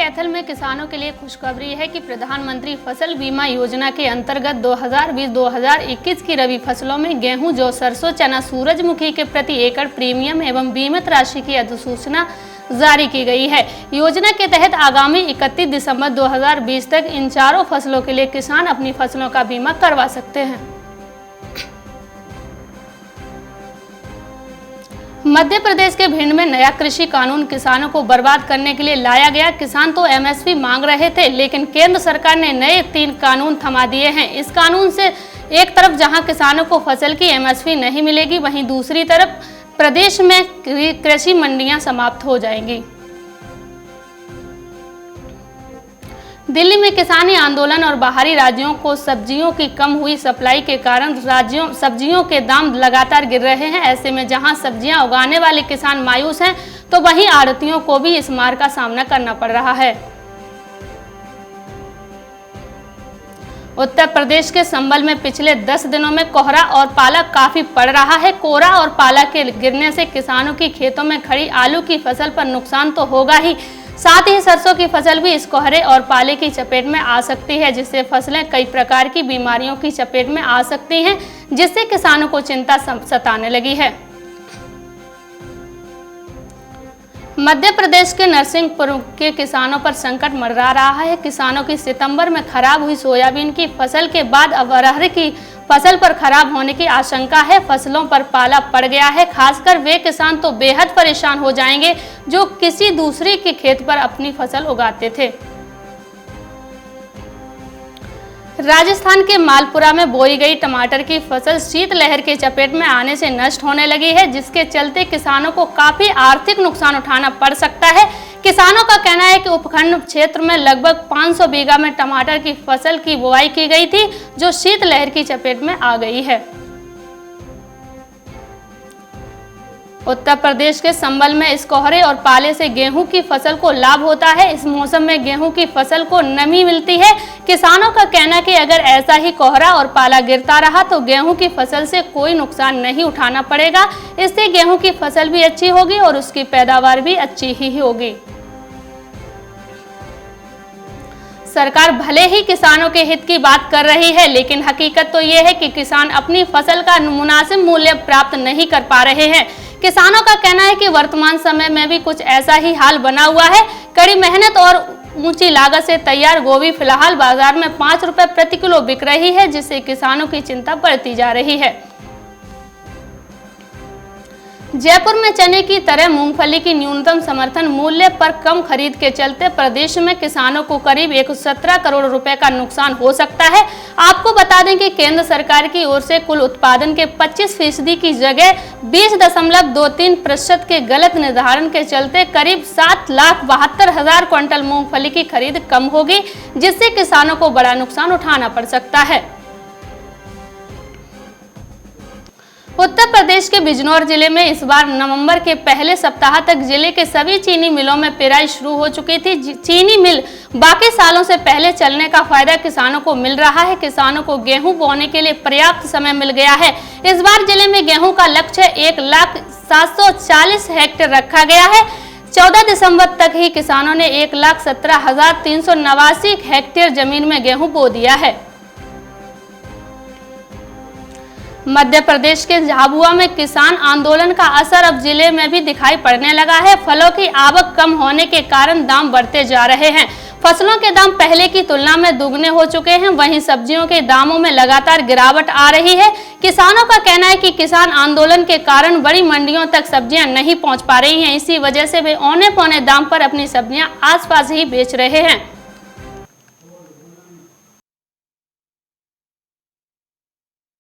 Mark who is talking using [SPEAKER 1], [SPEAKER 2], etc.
[SPEAKER 1] कैथल में किसानों के लिए खुशखबरी है कि प्रधानमंत्री फसल बीमा योजना के अंतर्गत 2020-2021 की रबी फसलों में गेहूं, जौ, सरसों, चना, सूरजमुखी के प्रति एकड़ प्रीमियम एवं बीमित राशि की अधिसूचना जारी की गई है। योजना के तहत आगामी 31 दिसंबर 2020 तक इन चारों फसलों के लिए किसान अपनी फसलों का बीमा करवा सकते हैं। मध्य प्रदेश के भिंड में नया कृषि कानून किसानों को बर्बाद करने के लिए लाया गया। किसान तो एमएसपी मांग रहे थे, लेकिन केंद्र सरकार ने नए 3 कानून थमा दिए हैं। इस कानून से एक तरफ जहां किसानों को फसल की एमएसपी नहीं मिलेगी, वहीं दूसरी तरफ प्रदेश में कृषि मंडियां समाप्त हो जाएंगी। दिल्ली में किसानी आंदोलन और बाहरी राज्यों को सब्जियों की कम हुई सप्लाई के कारण सब्जियों के दाम लगातार गिर रहे हैं। ऐसे में जहां सब्जियां उगाने वाले किसान मायूस हैं, तो वहीं आड़तियों को भी इस मार का सामना करना पड़ रहा है। उत्तर प्रदेश के संभल में पिछले 10 दिनों में कोहरा और पाला काफी पड़ रहा है। कोहरा और पाला के गिरने से किसानों की खेतों में खड़ी आलू की फसल पर नुकसान तो होगा ही, साथ ही सरसों की फसल भी इस कोहरे और पाले की चपेट में आ सकती है, जिससे फसलें कई प्रकार की बीमारियों की चपेट में आ सकती हैं, जिससे किसानों को चिंता सताने लगी है। मध्य प्रदेश के नरसिंहपुर के किसानों पर संकट मंडरा रहा है। किसानों की सितंबर में खराब हुई सोयाबीन की फसल के बाद अब अरहर की फसल पर खराब होने की आशंका है। फसलों पर पाला पड़ गया है। खासकर वे किसान तो बेहद परेशान हो जाएंगे जो किसी दूसरे के खेत पर अपनी फसल उगाते थे। राजस्थान के मालपुरा में बोई गई टमाटर की फसल शीतलहर के चपेट में आने से नष्ट होने लगी है, जिसके चलते किसानों को काफी आर्थिक नुकसान उठाना पड़ सकता है। किसानों का कहना है कि उपखंड क्षेत्र में लगभग 500 बीघा में टमाटर की फसल की बुआई की गई थी, जो शीतलहर की चपेट में आ गई है। उत्तर प्रदेश के संभल में इस कोहरे और पाले से गेहूं की फसल को लाभ होता है। इस मौसम में गेहूं की फसल को नमी मिलती है। किसानों का कहना है कि अगर ऐसा ही कोहरा और पाला गिरता रहा तो गेहूं की फसल से कोई नुकसान नहीं उठाना पड़ेगा। इससे गेहूं की फसल भी अच्छी होगी और उसकी पैदावार भी अच्छी ही होगी। सरकार भले ही किसानों के हित की बात कर रही है, लेकिन हकीकत तो ये है कि किसान अपनी फसल का मुनासिब मूल्य प्राप्त नहीं कर पा रहे हैं। किसानों का कहना है कि वर्तमान समय में भी कुछ ऐसा ही हाल बना हुआ है। कड़ी मेहनत और ऊंची लागत से तैयार गोभी फिलहाल बाजार में 5 रुपए प्रति किलो बिक रही है, जिससे किसानों की चिंता बढ़ती जा रही है। जयपुर में चने की तरह मूंगफली की न्यूनतम समर्थन मूल्य पर कम खरीद के चलते प्रदेश में किसानों को करीब 117 करोड़ रुपए का नुकसान हो सकता है। आपको बता दें कि केंद्र सरकार की ओर से कुल उत्पादन के 25% की जगह 20.23% के गलत निर्धारण के चलते करीब 7,72,000 क्विंटल मूंगफली की खरीद कम होगी, जिससे किसानों को बड़ा नुकसान उठाना पड़ सकता है। उत्तर प्रदेश के बिजनौर जिले में इस बार नवंबर के पहले सप्ताह तक जिले के सभी चीनी मिलों में पेराई शुरू हो चुकी थी। चीनी मिल बाकी सालों से पहले चलने का फायदा किसानों को मिल रहा है। किसानों को गेहूं बोने के लिए पर्याप्त समय मिल गया है। इस बार जिले में गेहूं का लक्ष्य 1,740 हेक्टेयर रखा गया है। 14 दिसंबर तक ही किसानों ने 1,17,389 हेक्टेयर जमीन में गेहूं बो दिया है। मध्य प्रदेश के झाबुआ में किसान आंदोलन का असर अब जिले में भी दिखाई पड़ने लगा है। फलों की आवक कम होने के कारण दाम बढ़ते जा रहे हैं। फसलों के दाम पहले की तुलना में दुगने हो चुके हैं। वहीं सब्जियों के दामों में लगातार गिरावट आ रही है। किसानों का कहना है कि किसान आंदोलन के कारण बड़ी मंडियों तक सब्जियां नहीं पहुंच पा रही हैं। इसी वजह से वे औने पौने दाम पर अपनी सब्जियां आसपास ही बेच रहे हैं।